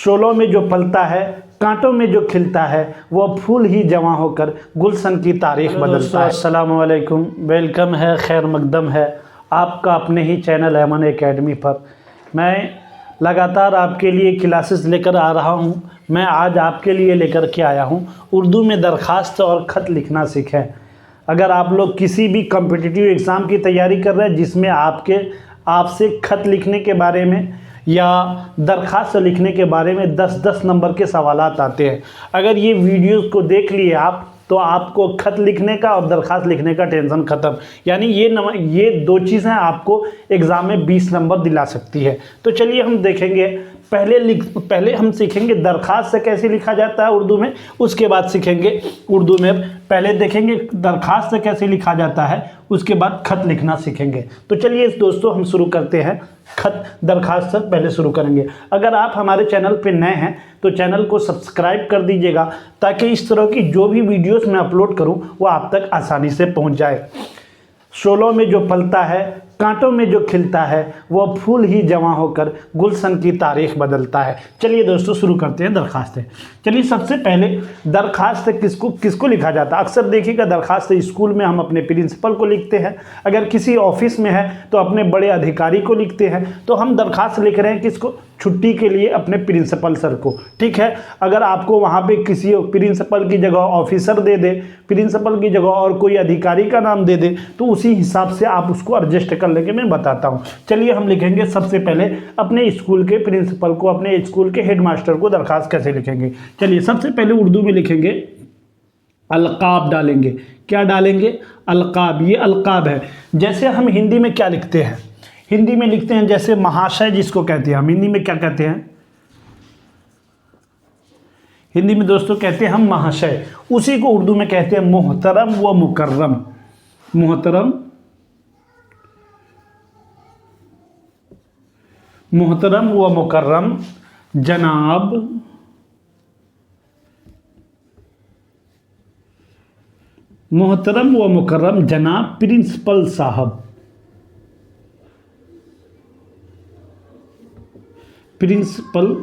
शोलों में जो पलता है, कांटों में जो खिलता है, वो फूल ही जवां होकर गुलशन की तारीख बदलता है। अस्सलाम वालेकुम, वेलकम है, खैर मकदम है आपका अपने ही चैनल अमन एकेडमी पर। मैं लगातार आपके लिए क्लासेस लेकर आ रहा हूँ। मैं आज आपके लिए लेकर के आया हूँ उर्दू में दरख्वास्त और ख़त लिखना सीखें। अगर आप लोग किसी भी कॉम्पिटिटिव एग्ज़ाम की तैयारी कर रहे हैं जिसमें आपसे ख़त लिखने के बारे में या दरख्वास्त लिखने के बारे में 10-10 नंबर के सवालात आते हैं, अगर ये वीडियोस को देख लिए आप तो आपको ख़त लिखने का और दरख्वास्त लिखने का टेंशन ख़त्म। यानी ये दो चीज़ें आपको एग्ज़ाम में 20 नंबर दिला सकती है। तो चलिए हम देखेंगे, पहले हम सीखेंगे दरख्वास्त से कैसे लिखा जाता है उर्दू में, उसके बाद सीखेंगे उर्दू में। पहले देखेंगे दरख्वास्त से कैसे लिखा जाता है, उसके बाद ख़त लिखना सीखेंगे। तो चलिए दोस्तों हम शुरू करते हैं। ख़त दरख्वास्त से पहले शुरू करेंगे। अगर आप हमारे चैनल पे नए हैं तो चैनल को सब्सक्राइब कर दीजिएगा ताकि इस तरह की जो भी वीडियोस मैं अपलोड करूं वो आप तक आसानी से पहुंच जाए। शोलों में जो पलता है, कांटों में जो खिलता है, वो फूल ही जवां होकर गुलशन की तारीख बदलता है। चलिए दोस्तों शुरू करते हैं दरख्वास्त। चलिए सबसे पहले दरख्वास्त किसको लिखा जाता है। अक्सर देखिएगा दरख्वास्त स्कूल में हम अपने प्रिंसिपल को लिखते हैं, अगर किसी ऑफिस में है तो अपने बड़े अधिकारी को लिखते हैं। तो हम दरख्वास्त लिख रहे हैं किसको, छुट्टी के लिए अपने प्रिंसिपल सर को। ठीक है, अगर आपको वहाँ पे किसी प्रिंसिपल की जगह ऑफिसर दे दे, प्रिंसिपल की जगह और कोई अधिकारी का नाम दे दे, तो उसी हिसाब से आप उसको एडजस्ट कर लेंगे। मैं बताता हूँ। चलिए हम लिखेंगे सबसे पहले अपने स्कूल के प्रिंसिपल को, अपने स्कूल के हेडमास्टर को दरख्वास्त कैसे लिखेंगे। चलिए सबसे पहले उर्दू में लिखेंगे, अलकाब डालेंगे। क्या डालेंगे? अलकाब। ये अलकाब है। जैसे हम हिंदी में क्या लिखते हैं, हिंदी में लिखते हैं जैसे महाशय जिसको कहते हैं, हम हिंदी में क्या कहते हैं, हिंदी में दोस्तों कहते हैं हम महाशय। उसी को उर्दू में कहते हैं मोहतरम व मुकर्रम। मोहतरम व मुकर्रम जनाब, मोहतरम व मुकर्रम जनाब प्रिंसिपल साहब, प्रिंसिपल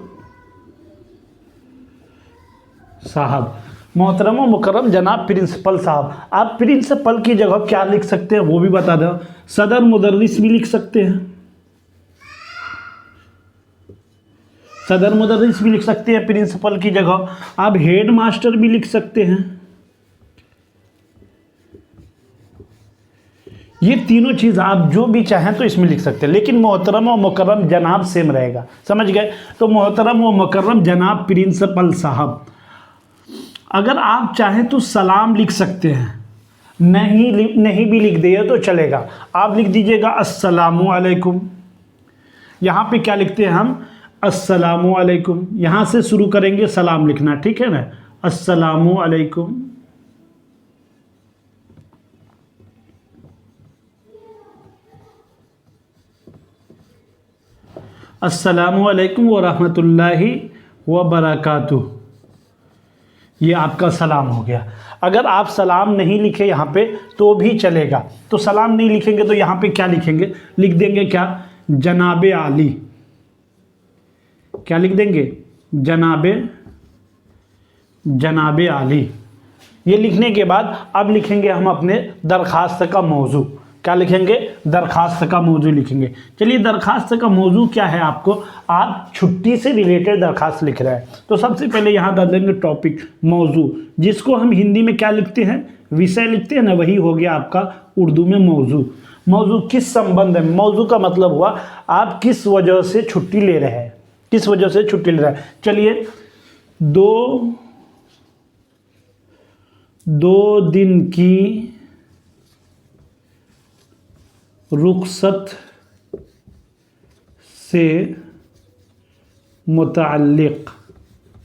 साहब, मोहतरम व मुकर्रम जनाब प्रिंसिपल साहब। आप प्रिंसिपल की जगह क्या लिख सकते हैं वो भी बता दो। सदर मुदर्रिस भी लिख सकते हैं, सदर मुदर्रिस भी लिख सकते हैं प्रिंसिपल की जगह। आप हेड मास्टर भी लिख सकते हैं। ये तीनों चीज़ आप जो भी चाहें तो इसमें लिख सकते हैं, लेकिन मोहतरम और मुकर्रम जनाब सेम रहेगा। समझ गए? तो मोहतरम व मुकर्रम जनाब प्रिंसिपल साहब। अगर आप चाहें तो सलाम लिख सकते हैं, नहीं भी लिख दिए तो चलेगा। आप लिख दीजिएगा अस्सलामु अलैकुम। यहाँ पे क्या लिखते हैं हम, अस्सलामु अलैकुम। यहाँ से शुरू करेंगे सलाम लिखना, ठीक है ना, अस्सलामु अलैकुम। अस्सलामु अलैकुम व रहमतुल्लाहि व बरकातुहू। ये आपका सलाम हो गया। अगर आप सलाम नहीं लिखे यहाँ पे तो भी चलेगा। तो सलाम नहीं लिखेंगे तो यहाँ पे क्या लिखेंगे, लिख देंगे क्या, जनाबे आली। क्या लिख देंगे, जनाबे आली। ये लिखने के बाद अब लिखेंगे हम अपने दरख्वास्त का मौजू। क्या लिखेंगे, दरख्वास्त का मौजू लिखेंगे। चलिए दरख्वास्त का मौजू क्या है, आपको आप छुट्टी से रिलेटेड दरख्वास्त लिख रहे हैं तो सबसे पहले यहाँ डाल देंगे टॉपिक, मौजू, जिसको हम हिंदी में क्या लिखते हैं, विषय लिखते हैं ना, वही हो गया आपका उर्दू में मौजू। मौजू किस संबंध में, मौजू का मतलब हुआ आप किस वजह से छुट्टी ले रहे हैं, किस वजह से छुट्टी ले रहे हैं। चलिए दो दिन की रुखसत से मुताल्लिक,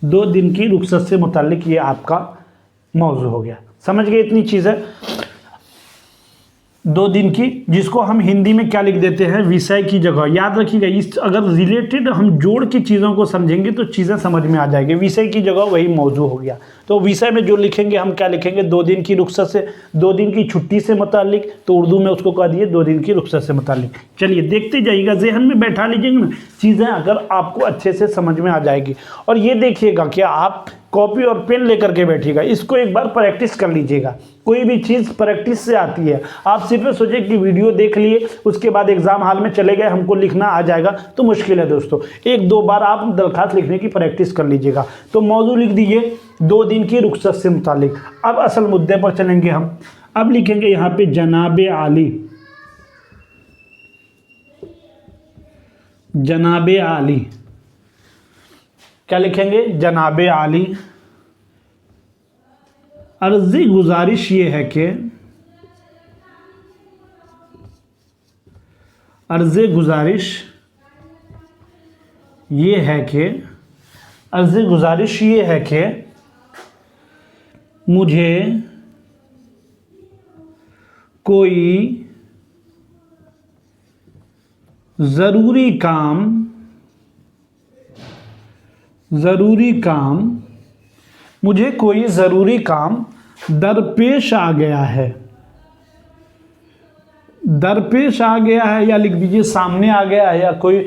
2 दिन की रुखसत से मुताल्लिक ये आपका मौजू हो गया। समझ गए इतनी चीज़ें। 2 दिन की, जिसको हम हिंदी में क्या लिख देते हैं, विषय की जगह। याद रखिएगा, इस अगर रिलेटेड हम जोड़ की चीज़ों को समझेंगे तो चीज़ें समझ में आ जाएगी। विषय की जगह वही मौजू हो गया। तो विषय में जो लिखेंगे हम क्या लिखेंगे, 2 दिन की रुखसत से, 2 दिन की छुट्टी से मुतालिक, तो उर्दू में उसको कह दिए 2 दिन की रुखसत से मुतालिक। चलिए देखते जाइएगा, ज़हन में बैठा लीजिएगा ना, चीज़ें अगर आपको अच्छे से समझ में आ जाएगी। और ये देखिएगा कि आप कॉपी और पेन लेकर के बैठिएगा, इसको एक बार प्रैक्टिस कर लीजिएगा। कोई भी चीज़ प्रैक्टिस से आती है। आप सिर्फ सोचिए कि वीडियो देख लिए, उसके बाद एग्जाम हॉल में चले गए, हमको लिखना आ जाएगा, तो मुश्किल है दोस्तों। 1-2 बार आप दरखास्त लिखने की प्रैक्टिस कर लीजिएगा। तो मौजू लिख दीजिए 2 दिन की रुखसत से मुतालिक। अब असल मुद्दे पर चलेंगे हम। अब लिखेंगे यहाँ पे जनाबे आली, जनाबे आली। क्या लिखेंगे, जनाबे आली। अर्ज़ी गुजारिश ये है कि, अर्ज़ गुजारिश ये है कि, अर्ज़ गुजारिश ये है कि मुझे कोई ज़रूरी काम मुझे कोई ज़रूरी काम दरपेश आ गया है। दरपेश आ गया है, या लिख दीजिए सामने आ गया है, या कोई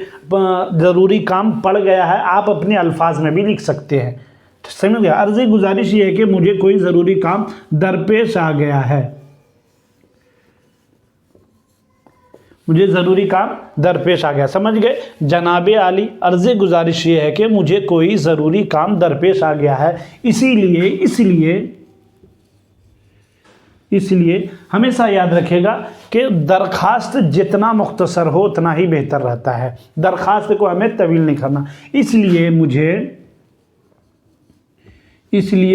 ज़रूरी काम पड़ गया है। आप अपने अल्फाज में भी लिख सकते हैं, समझ गया। अर्ज़ गुजारिश ये है कि मुझे कोई ज़रूरी काम दरपेश आ गया है, मुझे ज़रूरी काम दरपेश आ गया, समझ गए। जनाबे आली, अर्ज़ गुजारिश ये है कि मुझे कोई ज़रूरी काम दरपेश आ गया है, इसलिए हमेशा याद रखेगा कि दरखास्त जितना मुख्तसर हो उतना ही बेहतर रहता है। दरखास्त को हमें तवील नहीं करना। इसलिए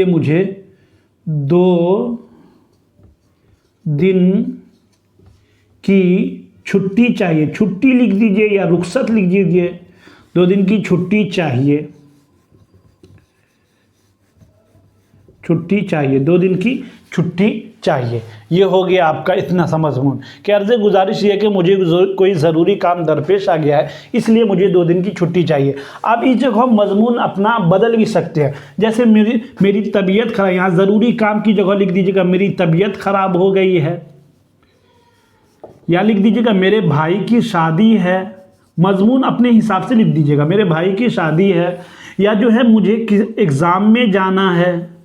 मुझे 2 दिन की छुट्टी चाहिए। छुट्टी लिख दीजिए या रुखसत लिख दीजिए, 2 दिन की छुट्टी चाहिए, 2 दिन की छुट्टी चाहिए। ये हो गया आपका इतना सा मजमून कि अर्ज़ गुजारिश ये है कि मुझे कोई ज़रूरी काम दरपेश आ गया है, इसलिए मुझे 2 दिन की छुट्टी चाहिए। आप इस जगह मजमून अपना बदल भी सकते हैं। जैसे मेरी तबीयत खराब, यहाँ ज़रूरी काम की जगह लिख दीजिएगा मेरी तबीयत खराब हो गई है, या लिख दीजिएगा मेरे भाई की शादी है। मजमून अपने हिसाब से लिख दीजिएगा, मेरे भाई की शादी है, या जो है मुझे एग्ज़ाम में जाना है,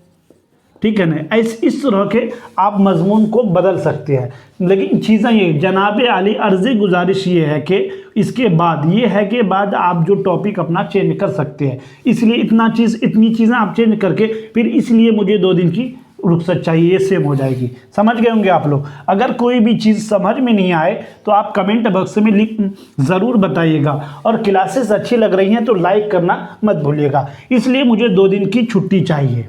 ठीक है ना। इस तरह के आप मजमून को बदल सकते हैं। लेकिन चीज़ें ये, जनाबे आली अर्ज़ गुजारिश ये है कि इसके बाद ये है कि बाद आप जो टॉपिक अपना चेंज कर सकते हैं। इसलिए इतनी चीज़ें आप चेंज करके फिर इसलिए मुझे 2 दिन की रुखसत चाहिए, ये सेम हो जाएगी। समझ गए होंगे आप लोग। अगर कोई भी चीज़ समझ में नहीं आए तो आप कमेंट बॉक्स में ज़रूर बताइएगा। और क्लासेस अच्छी लग रही हैं तो लाइक करना मत भूलिएगा। इसलिए मुझे 2 दिन की छुट्टी चाहिए,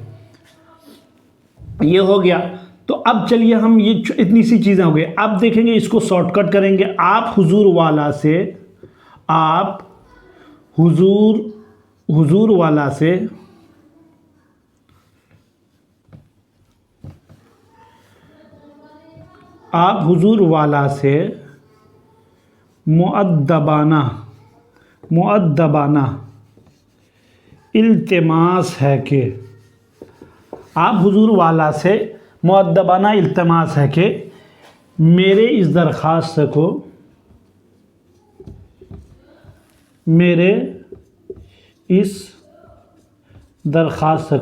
ये हो गया। तो अब चलिए हम ये इतनी सी चीज़ें हो गई। अब देखेंगे, इसको शॉर्टकट करेंगे। आप हुजूर वाला से आप हुजूर वाला से मुअद्दबाना इल्तिमास है कि, आप हुजूर वाला से मुअद्दबाना इल्तिमास है कि मेरे इस दरख्वास्त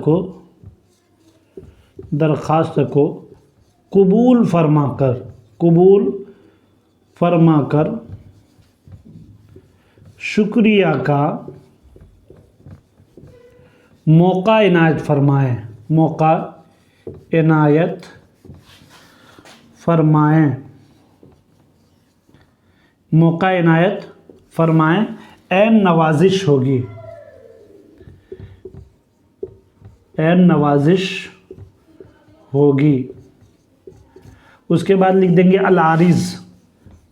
को कबूल फरमाकर शुक्रिया का मौका इनायत फरमाएं। ऐन नवाजिश होगी। उसके बाद लिख देंगे अल-आरिज़।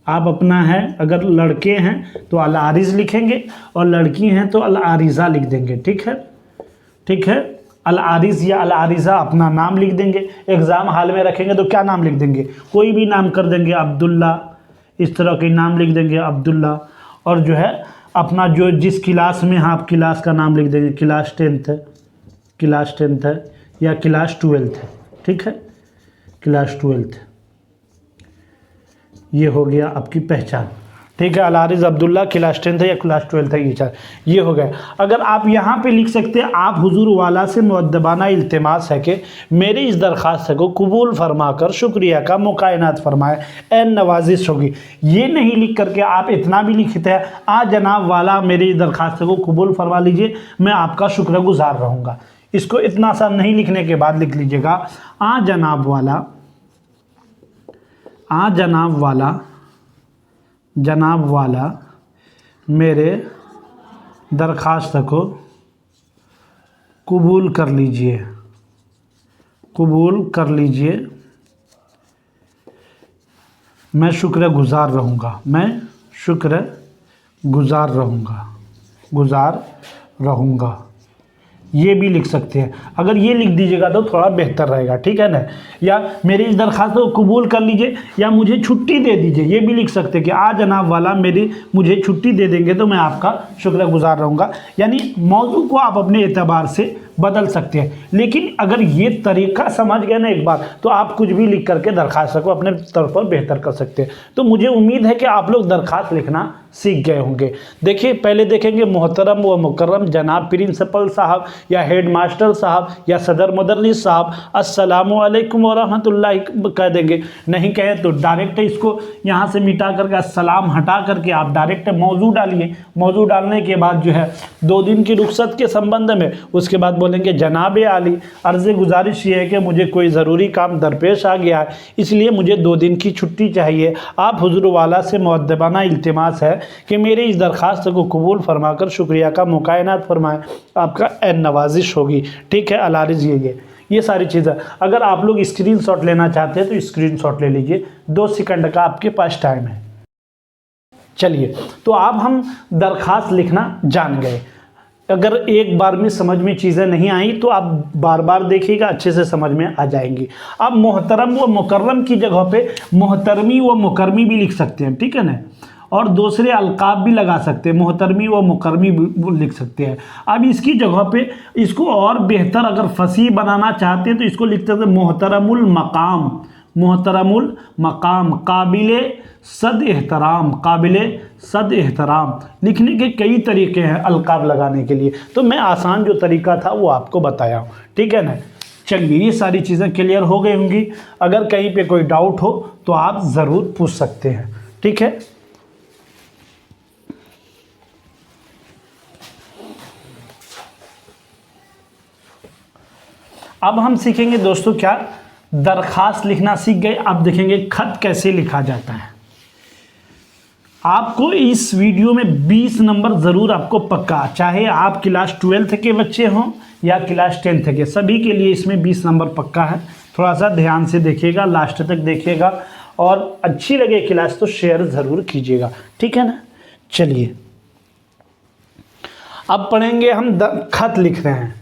आप अपना है, अगर लड़के हैं तो अल-आरिज़ लिखेंगे और लड़की हैं तो अल-आरिज़ा लिख देंगे। ठीक है। अल आरिज़ या अल आरिज़ा अपना नाम लिख देंगे। एग्ज़ाम हाल में रखेंगे तो क्या नाम लिख देंगे, कोई भी नाम कर देंगे, अब्दुल्ला, इस तरह के नाम लिख देंगे अब्दुल्ला। और जो है अपना जो जिस क्लास में आप क्लास का नाम लिख देंगे, क्लास 10th है, क्लास 10th है या क्लास 12th है, ठीक है, क्लास 12th। ये हो गया आपकी पहचान, ठीक है। अल आरिज़ अब्दुल्ला क्लास 10th है या क्लास 12th है, ये चार ये हो गया। अगर आप यहाँ पे लिख सकते हैं, आप हुजूर वाला से मुअद्दबाना इल्तिमास है कि मेरी इस दरख्वास्त को कबूल फरमाकर शुक्रिया का मुकायनात फरमाए, एन नवाजिश होगी। ये नहीं लिख करके आप इतना भी लिखते हैं, आ जनाब वाला मेरी इस दरख्वास्त को कबूल फरमा लीजिए, मैं आपका शुक्रगुजार रहूँगा। इसको इतना सा नहीं लिखने के बाद लिख लीजिएगा, आ जनाब वाला, आ जनाब वाला, जनाब वाला मेरे दरख्वास्त को कबूल कर लीजिए, कबूल कर लीजिए, मैं शुक्रगुजार रहूँगा, मैं शुक्रगुजार रहूँगा, गुजार रहूँगा। ये भी लिख सकते हैं। अगर ये लिख दीजिएगा तो थोड़ा बेहतर रहेगा, ठीक है ना। या मेरी इस दरख्वास्त को कबूल कर लीजिए या मुझे छुट्टी दे दीजिए, ये भी लिख सकते हैं कि आ जनाब वाला मुझे छुट्टी दे देंगे तो मैं आपका शुक्रगुजार रहूँगा। यानी मौजू को आप अपने एतबार से बदल सकते हैं। लेकिन अगर ये तरीका समझ गए ना एक बार, तो आप कुछ भी लिख करके दरख्वास्त को अपने तौर पर बेहतर कर सकते हैं। तो मुझे उम्मीद है कि आप लोग दरख्वास्त लिखना सीख गए होंगे। देखिए, पहले देखेंगे मोहतरम व मुकर्रम जनाब प्रिंसिपल साहब या हेड मास्टर साहब या सदर मुदर्रिस साहब, अस्सलामु अलैकुम व रहमतुल्लाहि कह देंगे। नहीं कहें तो डायरेक्ट इसको यहाँ से मिटा करके अस्सलाम हटा करके आप डायरेक्ट मौजू डालिए। मौजू डालने के बाद जो है 2 दिन की रुख्सत के संबंध में उसके बाद बोलेंगे जनाब आली, अर्ज़ गुजारिश ये है कि मुझे कोई ज़रूरी काम दरपेश आ गया है, इसलिए मुझे 2 दिन की छुट्टी चाहिए। आप हुज़ूर वाला से मुअद्दबाना इल्तिमास है कि मेरी इस दरख्वास्त को कबूल फरमाकर शुक्रिया का मुकायनात फरमाएं, आपका एन नवाजिश होगी, ठीक है। अल आरिज़ ये सारी चीज़ें। अगर आप लोग स्क्रीनशॉट लेना चाहते हैं तो स्क्रीनशॉट ले लीजिए, 2 सेकंड का आपके पास टाइम है। चलिए, तो अब हम दरख्वास्त लिखना जान गए। अगर एक बार में समझ में चीज़ें नहीं आई तो आप बार बार देखिएगा, अच्छे से समझ में आ जाएंगी। अब मोहतरम व मुकर्रम की जगह पे मोहतरमी व मुकर्रमी भी लिख सकते हैं, ठीक है ना। और दूसरे अलकाब भी लगा सकते हैं, मोहतरमी व मुकर्रमी भी लिख सकते हैं। अब इसकी जगह पे इसको और बेहतर अगर फसी बनाना चाहते हैं तो इसको लिख सकते हैं मोहतरमुल मकाम, मोहतरमुल मकाम, काबिले सद एहतराम, काबिले सद एहतराम। लिखने के कई तरीके हैं अलकाब लगाने के लिए, तो मैं आसान जो तरीका था वो आपको बताया हूँ, ठीक है ना। चलिए, ये सारी चीज़ें क्लियर हो गई होंगी। अगर कहीं पे कोई डाउट हो तो आप ज़रूर पूछ सकते हैं, ठीक है। अब हम सीखेंगे दोस्तों क्या, दरख्वास्त लिखना सीख गए। अब देखेंगे खत कैसे लिखा जाता है। आपको इस वीडियो में 20 नंबर ज़रूर आपको पक्का, चाहे आप क्लास 12th के बच्चे हों या क्लास 10th के, सभी के लिए इसमें 20 नंबर पक्का है। थोड़ा सा ध्यान से देखिएगा, लास्ट तक देखिएगा, और अच्छी लगे क्लास तो शेयर ज़रूर कीजिएगा, ठीक है ना। चलिए, अब पढ़ेंगे हम खत लिख रहे हैं।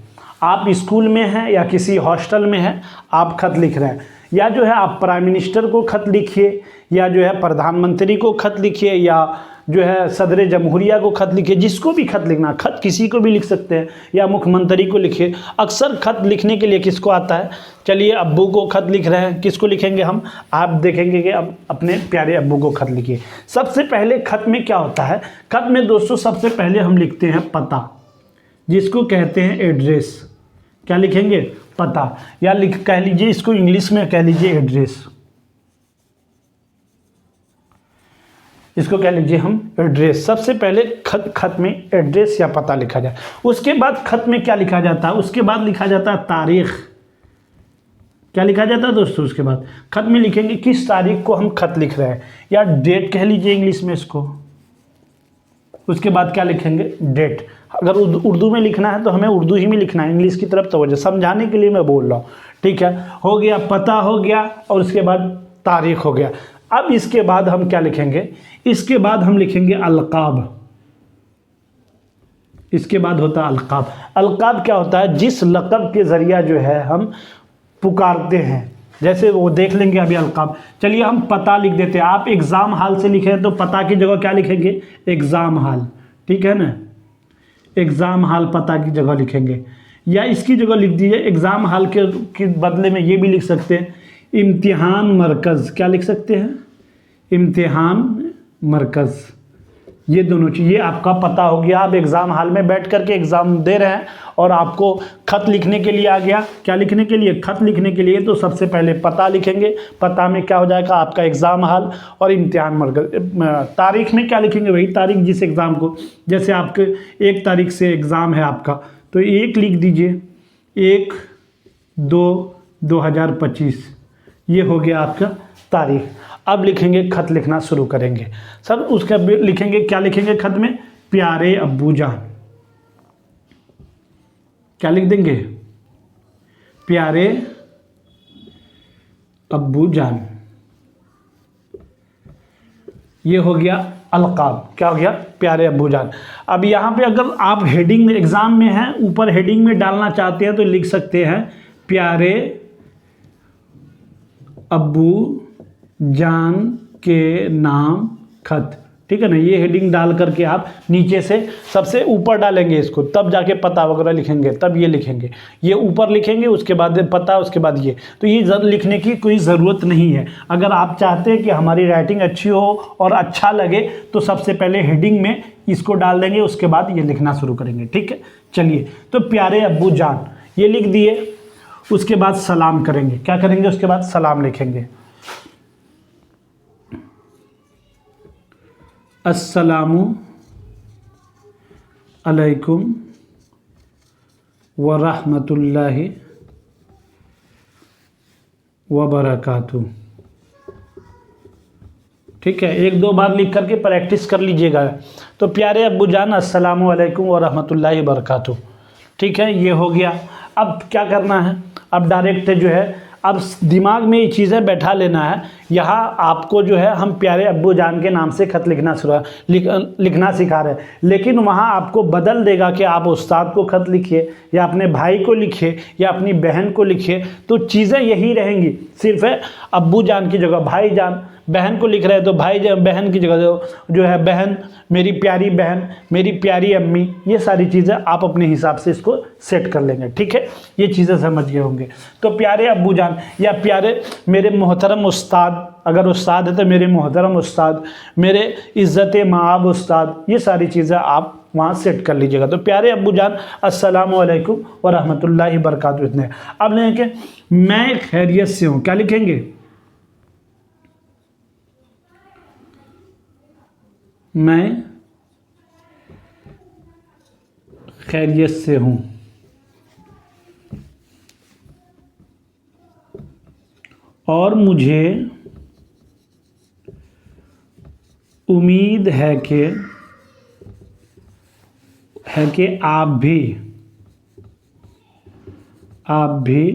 आप स्कूल में हैं या किसी हॉस्टल में हैं, आप खत लिख रहे हैं, या जो है आप प्राइम मिनिस्टर को खत लिखिए, या जो है प्रधानमंत्री को खत लिखिए, या जो है सदर जमहूरिया को खत लिखिए। जिसको भी खत लिखना, खत किसी को भी लिख सकते हैं, या मुख्यमंत्री को लिखिए। अक्सर खत लिखने के लिए किसको आता है, चलिए अब्बू को खत लिख रहे हैं, किसको लिखेंगे हम, आप देखेंगे कि अब अपने प्यारे अब्बू को खत लिखिए। सबसे पहले खत में क्या होता है, खत में दोस्तों सबसे पहले हम लिखते हैं पता, जिसको कहते हैं एड्रेस। क्या लिखेंगे, पता, या कह लीजिए इसको इंग्लिश में कह लीजिए एड्रेस, इसको कह लीजिए हम एड्रेस। सबसे पहले खत में एड्रेस या पता लिखा जाए। उसके बाद खत में क्या लिखा जाता है, उसके बाद लिखा जाता है तारीख। क्या लिखा जाता है दोस्तों, उसके बाद खत में लिखेंगे किस तारीख को हम खत लिख रहे हैं, या डेट कह लीजिए इंग्लिश में इसको। उसके बाद क्या लिखेंगे, डेट। अगर उर्दू में लिखना है तो हमें उर्दू ही में लिखना है, इंग्लिश की तरफ तवज्जो, समझाने के लिए मैं बोल रहा हूँ, ठीक है। हो गया, पता हो गया, और उसके बाद तारीख हो गया। अब इसके बाद हम क्या लिखेंगे, इसके बाद हम लिखेंगे अलकाब। इसके बाद होता है अलकाब। अलकाब क्या होता है? जिस लक़ब के ज़रिया जो है हम पुकारते हैं, जैसे वो देख लेंगे अभी अलकाब। चलिए हम पता लिख देते हैं। आप एग्ज़ाम हाल से लिखे हैं तो पता की जगह क्या लिखेंगे? एग्ज़ाम हाल, ठीक है ना। एग्ज़ाम हाल पता की जगह लिखेंगे, या इसकी जगह लिख दीजिए एग्ज़ाम हाल के बदले में ये भी लिख सकते हैं इम्तिहान मरकज़। क्या लिख सकते हैं? इम्तिहान मरकज़। ये दोनों चीज़, ये आपका पता हो गया। आप एग्ज़ाम हाल में बैठ करके एग्ज़ाम दे रहे हैं और आपको ख़त लिखने के लिए आ गया। क्या लिखने के लिए? ख़त लिखने के लिए। तो सबसे पहले पता लिखेंगे। पता में क्या हो जाएगा? आपका एग्ज़ाम हाल और इम्तिहान मरकज़। तारीख़ में क्या लिखेंगे? वही तारीख़ जिस एग्ज़ाम को, जैसे आपके 1 तारीख से एग्ज़ाम है आपका, तो 1 लिख दीजिए, 1/2/2025। ये हो गया आपका तारीख़। अब लिखेंगे, खत लिखना शुरू करेंगे। सर उसका लिखेंगे, क्या लिखेंगे खत में? प्यारे अब्बू जान। क्या लिख देंगे? प्यारे अब्बू जान। ये हो गया अलकाब। क्या हो गया? प्यारे अब्बू जान। अब यहाँ पे अगर आप हेडिंग में एग्ज़ाम में हैं, ऊपर हेडिंग में डालना चाहते हैं तो लिख सकते हैं प्यारे अब्बू जान के नाम खत, ठीक है ना। ये हेडिंग डाल करके आप नीचे से सबसे ऊपर डालेंगे इसको, तब जाके पता वगैरह लिखेंगे, तब ये लिखेंगे। ये ऊपर लिखेंगे, उसके बाद पता, उसके बाद ये। तो ये लिखने की कोई ज़रूरत नहीं है। अगर आप चाहते हैं कि हमारी राइटिंग अच्छी हो और अच्छा लगे तो सबसे पहले हेडिंग में इसको डाल देंगे, उसके बाद ये लिखना शुरू करेंगे, ठीक है। चलिए, तो प्यारे अब्बू जान ये लिख दिए। उसके बाद सलाम करेंगे। क्या करेंगे? उसके बाद सलाम लिखेंगे। अस्सलामु अलैकुम व रहमतुल्लाहि व बरकातुहू, ठीक है। 1-2 बार लिख करके प्रैक्टिस कर लीजिएगा। तो प्यारे अब्बू जान अस्सलामु अलैकुम व रहमतुल्लाहि व बरकातुहू, ठीक है। ये हो गया। अब क्या करना है? अब डायरेक्ट जो है, अब दिमाग में ये चीज़ें बैठा लेना है। यहाँ आपको जो है हम प्यारे अब्बू जान के नाम से ख़त लिखना लिखना सिखा रहे हैं, लेकिन वहाँ आपको बदल देगा कि आप उस्ताद को ख़त लिखिए, या अपने भाई को लिखिए, या अपनी बहन को लिखिए। तो चीज़ें यही रहेंगी, सिर्फ है अब्बू जान की जगह भाई जान। बहन को लिख रहे हैं तो भाई बहन की जगह जो है बहन, मेरी प्यारी बहन, मेरी प्यारी अम्मी। ये सारी चीज़ें आप अपने हिसाब से इसको सेट कर लेंगे, ठीक है। ये चीज़ें समझ गए होंगे। तो प्यारे अब्बू जान, या प्यारे मेरे मोहतरम उस्ताद, अगर उस्ताद है तो मेरे मोहतरम उस्ताद, मेरे इज़्ज़त माब उस्ताद, ये सारी चीज़ें आप वहाँ सेट कर लीजिएगा। तो प्यारे अब्बू जान अस्सलामु अलैकुम व रहमतुल्लाहि व बरकातुहू। इतने। अब लिखेंगे मैं खैरियत से हूँ। क्या लिखेंगे? मैं खैरियत से हूँ और मुझे उम्मीद है कि आप भी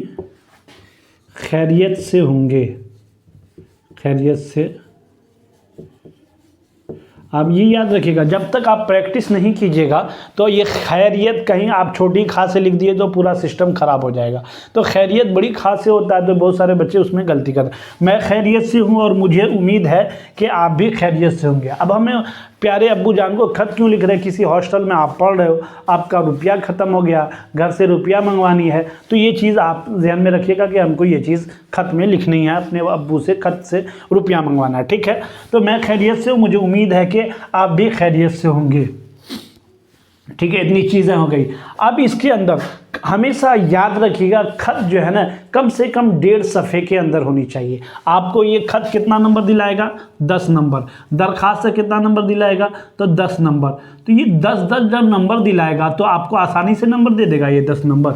खैरियत से होंगे। खैरियत से। आप ये याद रखिएगा, जब तक आप प्रैक्टिस नहीं कीजिएगा तो ये खैरियत कहीं आप छोटी खा से लिख दिए तो पूरा सिस्टम ख़राब हो जाएगा। तो खैरियत बड़ी खा से होता है, तो बहुत सारे बच्चे उसमें गलती करते हैं। मैं खैरियत से हूँ और मुझे उम्मीद है कि आप भी खैरियत से होंगे। अब हमें प्यारे अब्बू जान को खत क्यों लिख रहे हैं? किसी हॉस्टल में आप पढ़ रहे हो, आपका रुपया ख़त्म हो गया, घर से रुपया मंगवानी है, तो ये चीज़ आप ध्यान में रखिएगा कि हमको ये चीज़ खत में लिखनी है, अपने अब्बू से खत से रुपया मंगवाना है, ठीक है। तो मैं खैरियत से हूँ, मुझे उम्मीद है कि आप भी खैरियत से होंगे, ठीक है। इतनी चीज़ें हो गई। अब इसके अंदर हमेशा याद रखिएगा, खत जो है ना कम से कम 1.5 सफ़े के अंदर होनी चाहिए। आपको ये खत कितना नंबर दिलाएगा? 10 नंबर। दरख्वास्त से कितना नंबर दिलाएगा? तो 10 नंबर। तो ये 10-10 जब नंबर दिलाएगा तो आपको आसानी से नंबर दे देगा ये 10 नंबर।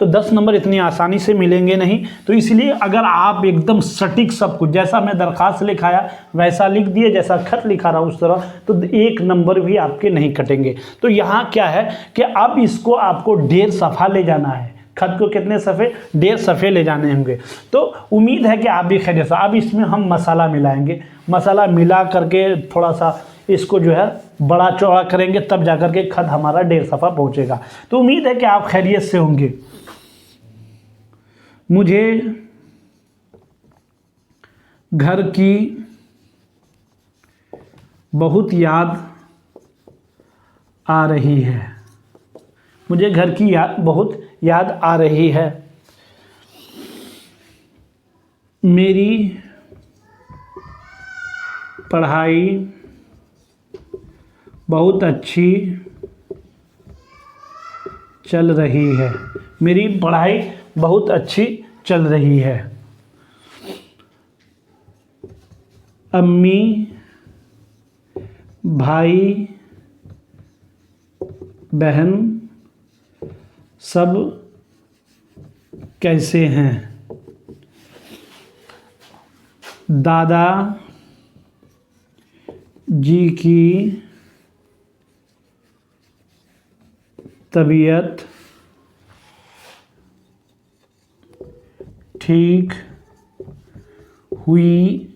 तो 10 नंबर इतनी आसानी से मिलेंगे नहीं। तो इसलिए अगर आप एकदम सटीक सब कुछ, जैसा मैं दरख्वास्त लिखाया वैसा लिख दिए, जैसा खत लिखा रहा उस तरह, तो 1 नंबर भी आपके नहीं कटेंगे। तो यहाँ क्या है कि अब इसको आपको 1.5 सफ़ा ले जाना है। खत को कितने सफ़े? 1.5 सफ़े ले जाने होंगे। तो उम्मीद है कि आप भी खैरियत से। अब इसमें हम मसाला मिलाएंगे। मसाला मिला करके थोड़ा सा इसको जो है बड़ा चौड़ा करेंगे, तब जाकर के खत हमारा 1.5 सफ़ा पहुँचेगा। तो उम्मीद है कि आप खैरियत से होंगे। मुझे घर की बहुत याद आ रही है। मुझे घर की बहुत याद आ रही है। मेरी पढ़ाई बहुत अच्छी चल रही है। मेरी पढ़ाई बहुत अच्छी चल रही है। अम्मी भाई बहन सब कैसे हैं? दादा जी की तबीयत ठीक हुई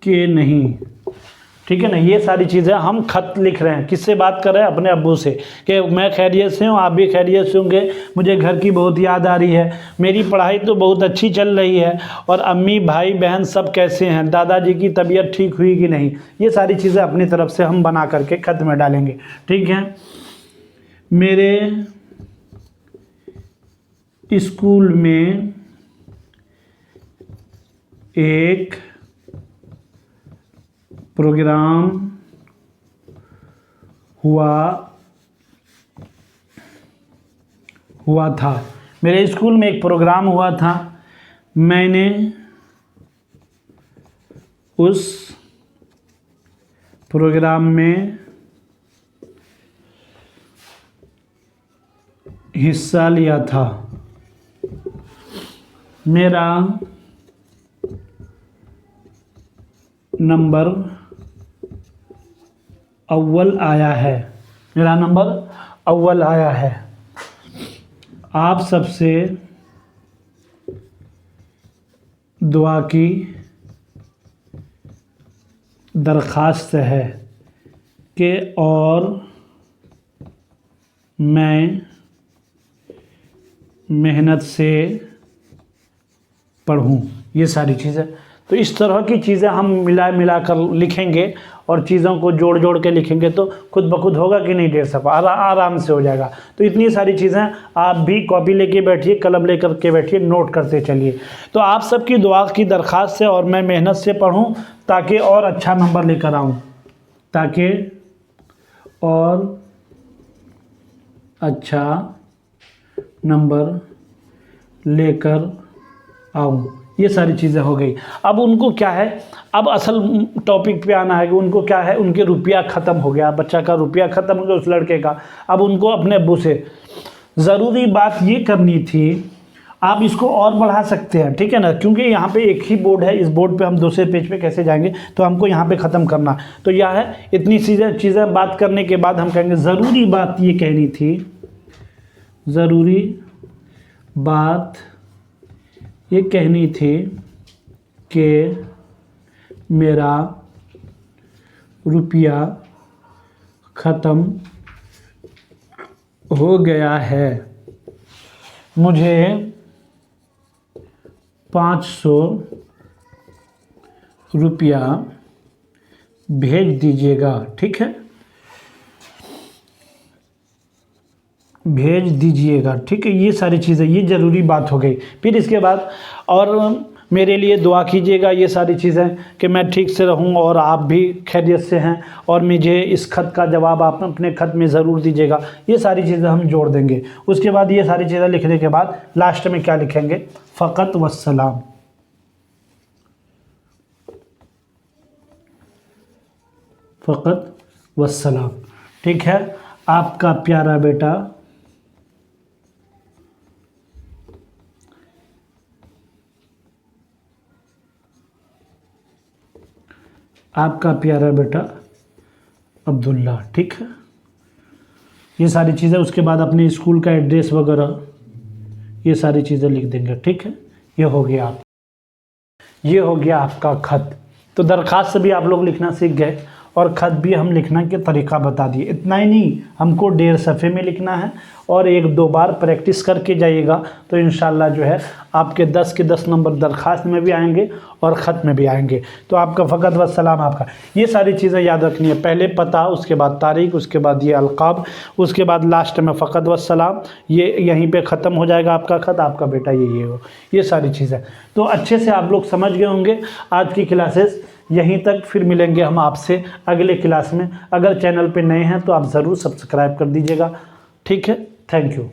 कि नहीं? ठीक है ना, ये सारी चीज़ें हम खत लिख रहे हैं। किससे बात कर रहे हैं? अपने अब्बू से, कि मैं खैरियत से हूँ, आप भी खैरियत से होंगे। मुझे घर की बहुत याद आ रही है। मेरी पढ़ाई तो बहुत अच्छी चल रही है। और अम्मी भाई बहन सब कैसे हैं? दादाजी की तबीयत ठीक हुई कि नहीं? ये सारी चीज़ें अपनी तरफ से हम बना करके खत में डालेंगे। ठीक है। मेरे स्कूल में एक प्रोग्राम हुआ था। मेरे स्कूल में एक प्रोग्राम हुआ था। मैंने उस प्रोग्राम में हिस्सा लिया था। मेरा नंबर अव्वल आया है। मेरा नंबर अव्वल आया है। आप सबसे दुआ की दरख्वास्त है कि और मैं मेहनत से पढ़ूं। ये सारी चीज़ें, तो इस तरह की चीज़ें हम मिला कर लिखेंगे और चीज़ों को जोड़ के लिखेंगे तो खुद ब खुद होगा कि नहीं? 1.5 सफ़ा आराम से हो जाएगा। तो इतनी सारी चीज़ें आप भी कॉपी लेके बैठिए, कलम लेकर के बैठिए, नोट करते चलिए। तो आप सबकी दुआ की दरख्वास्त है और मैं मेहनत से पढ़ूं ताकि और अच्छा नंबर लेकर आऊं, ताकि और अच्छा नंबर लेकर आऊं। ये सारी चीज़ें हो गई। अब उनको क्या है, अब असल टॉपिक पे आना है कि उनको क्या है, उनके रुपया ख़त्म हो गया, बच्चा का रुपया ख़त्म हो गया उस लड़के का। अब उनको अपने अब्बू से ज़रूरी बात ये करनी थी। आप इसको और बढ़ा सकते हैं, ठीक है ना, क्योंकि यहाँ पे एक ही बोर्ड है। इस बोर्ड पे हम दूसरे पेज पे कैसे जाएंगे? तो हमको यहाँ पे ख़त्म करना। तो यह है, इतनी चीज़ें बात करने के बाद हम कहेंगे ज़रूरी बात ये कहनी थी, ज़रूरी बात ये कहनी थी कि मेरा रुपया ख़त्म हो गया है। मुझे 500 रुपया भेज दीजिएगा। ठीक है, भेज दीजिएगा। ठीक है, ये सारी चीज़ें, ये ज़रूरी बात हो गई। फिर इसके बाद और मेरे लिए दुआ कीजिएगा, ये सारी चीज़ें कि मैं ठीक से रहूं और आप भी खैरियत से हैं, और मुझे इस खत का जवाब आप अपने खत में ज़रूर दीजिएगा। ये सारी चीज़ें हम जोड़ देंगे। उसके बाद ये सारी चीज़ें लिखने के बाद लास्ट में क्या लिखेंगे? फ़क़त वस्सलाम। फ़क़त वस्सलाम। ठीक है, आपका प्यारा बेटा अब्दुल्ला। ठीक है, ये सारी चीज़ें। उसके बाद अपने स्कूल का एड्रेस वगैरह ये सारी चीज़ें लिख देंगे। ठीक है, ये हो गया आपका खत। तो दरख्वास्त से भी आप लोग लिखना सीख गए और ख़त भी हम लिखना के तरीका बता दिए। इतना ही नहीं, हमको 1.5 सफ़े में लिखना है और 1-2 बार प्रैक्टिस करके जाइएगा तो इंशाल्लाह जो है आपके 10 के 10 नंबर दरख्वास्त में भी आएंगे और ख़त में भी आएंगे। तो आपका फ़कत व सलाम आपका, ये सारी चीज़ें याद रखनी है। पहले पता, उसके बाद तारीख, उसके बाद ये अलक़ाब, उसके बाद लास्ट में फ़कत व सलाम। ये यहीं पे ख़त्म हो जाएगा आपका ख़त, आपका बेटा ये हो, ये सारी चीज़ें। तो अच्छे से आप लोग समझ गए होंगे। आज की क्लासेस यहीं तक, फिर मिलेंगे हम आपसे अगले क्लास में। अगर चैनल पे नए हैं तो आप ज़रूर सब्सक्राइब कर दीजिएगा। ठीक है, थैंक यू।